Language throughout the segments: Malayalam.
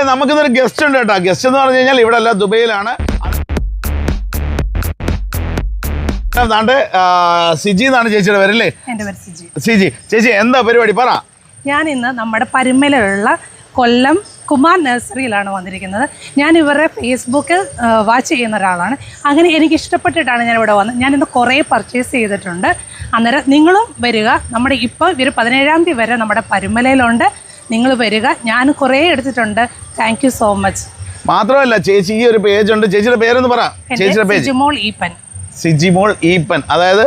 മക്കളെ നമുക്കിന്നൊരു ഗസ്റ്റ് ഉണ്ട് കേട്ടോ. ഗസ്റ്റ് എന്ന് പറഞ്ഞു കഴിഞ്ഞാൽ ഇവിടെ അല്ല, ദുബൈയിലാണ്. സിജി എന്നാണ് ചേച്ചിയുടെ പേരല്ലേ? എൻ്റെ പേര് സിജി. സിജി ചേച്ചി എന്താ പരിപാടി പറ? ഞാൻ ഇന്ന് നമ്മുടെ പരുമലയിലുള്ള കൊല്ലം കുമാർ നഴ്സറിയിലാണ് വന്നിരിക്കുന്നത്. ഞാൻ ഇവരുടെ ഫേസ്ബുക്ക് വാച്ച് ചെയ്യുന്ന ഒരാളാണ്. അങ്ങനെ എനിക്ക് ഇഷ്ടപ്പെട്ടിട്ടാണ് ഞാൻ ഇവിടെ വന്നത്. ഞാനിന്ന് കുറേ പർച്ചേസ് ചെയ്തിട്ടുണ്ട്. അന്നേരം നിങ്ങളും വരിക. നമ്മുടെ ഇപ്പോൾ ഇവർ 17-ാം തീയതി വരെ നമ്മുടെ പരുമലയിലുണ്ട്. നിങ്ങൾ വരിക. ഞാൻ കുറേ എടുത്തിട്ടുണ്ട്. Thank you so much. മാത്രമല്ല ചേച്ചി ഈ ഒരു പേജ് ഉണ്ട്. ചേച്ചിയുടെ പേരൊന്ന് പറ. ചേച്ചിയുടെ പേജ് സിജിമോൾ ഈപ്പൻ. സിജിമോൾ ഈപ്പൻ. അതായത്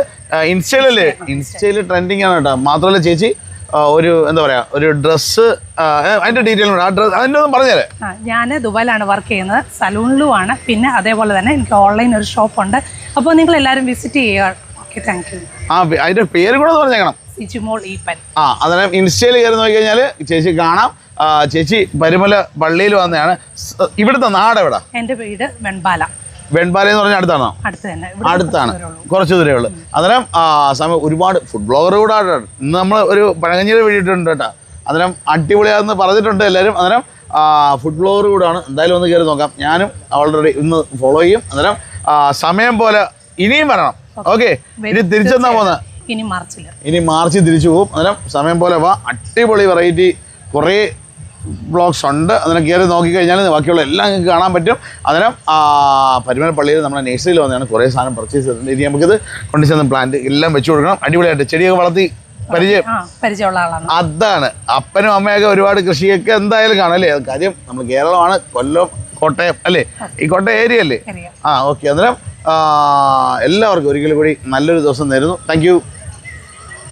ഇൻസ്റ്റയിൽ ട്രെൻഡിങ് ആണ് കേട്ടോ. മാത്രമല്ല ചേച്ചി ഒരു എന്താ പറയാ ഒരു ഡ്രസ്സ് അതിന്റെ ഡീറ്റെയിൽ ഉണ്ട്. ആ ഡ്രസ് അതിൻ്റെ ഒന്നും പറഞ്ഞേരെ. ഞാൻ ദുബായിലാണ് വർക്ക് ചെയ്യുന്നത്. സലൂണിലുമാണ്. പിന്നെ അതേപോലെ തന്നെ എനിക്ക് ഓൺലൈൻ ഒരു ഷോപ്പുണ്ട്. അപ്പോൾ നിങ്ങൾ എല്ലാവരും വിസിറ്റ് ചെയ്യുക. Okay, thank you. അതിന്റെ പേര് കൂടെ പറഞ്ഞേക്കണം. സിജിമോൾ ഈപ്പൻ. അന്നേരം ഇൻസ്റ്റയിൽ കയറി നോക്കി കഴിഞ്ഞാൽ ചേച്ചി കാണാം. ചേച്ചി പരുമല പള്ളിയിൽ വന്നതാണ്. ഇവിടുത്തെ നാട് എവിടാ? എൻ്റെ വീട് വെൺപാല. വെൺപാല എന്ന് പറഞ്ഞാൽ അടുത്താണോ? അടുത്താണ്, കുറച്ച് ദൂരേ ഉള്ളൂ. അന്നേരം സമയം ഒരുപാട് ഫുഡ് ബ്ലോഗർ കൂടെ ഇന്ന് നമ്മൾ ഒരു പഴകഞ്ഞിയിൽ വീട്ടിട്ടുണ്ട് കേട്ടോ. അന്നേരം അടിപൊളിയാണെന്ന് പറഞ്ഞിട്ടുണ്ട് എല്ലാവരും. അന്നേരം ഫുഡ് ബ്ലോഗർ കൂടാണ്. എന്തായാലും ഒന്ന് കയറി നോക്കാം. ഞാനും ഓൾറെഡി ഇന്ന് ഫോളോ ചെയ്യും. അന്നേരം സമയം പോലെ ഇനിയും വരണം. ഓക്കെ, ഇനി തിരിച്ചെന്നാ പോകുന്നത്? ഇനി മാർച്ചിൽ തിരിച്ചു പോകും. അന്നേരം സമയം പോലെ വാ. അടിപൊളി വെറൈറ്റി കുറേ ബ്ലോഗ്സ് ഉണ്ട്. അതിനെ കയറി നോക്കിക്കഴിഞ്ഞാൽ ബാക്കിയുള്ള എല്ലാം നിങ്ങൾക്ക് കാണാൻ പറ്റും. അന്നേരം പരുമല പള്ളിയിൽ നമ്മുടെ നഴ്സറിയിൽ വന്നതാണ്. കുറേ സാധനം പർച്ചേസ് ചെയ്തിട്ടുണ്ട്. ഇനി നമുക്കിത് കൊണ്ടുചെന്ന് പ്ലാന്റ് എല്ലാം വെച്ച് കൊടുക്കണം. അടിപൊളിയായിട്ട് ചെടിയൊക്കെ വളർത്തി പരിചയമുള്ള ആളാണ്. അതാണ്. അപ്പനും അമ്മയൊക്കെ ഒരുപാട് കൃഷിയൊക്കെ എന്തായാലും കാണും അല്ലേ? കാര്യം നമ്മൾ കേരളമാണ്, കൊല്ലം, കോട്ടയം അല്ലേ? ഈ കോട്ടയം ഏരിയ അല്ലേ? ഓക്കെ. അന്നേരം എല്ലാവർക്കും ഒരിക്കലും കൂടി നല്ലൊരു ദിവസം നേരുന്നു. Thank you.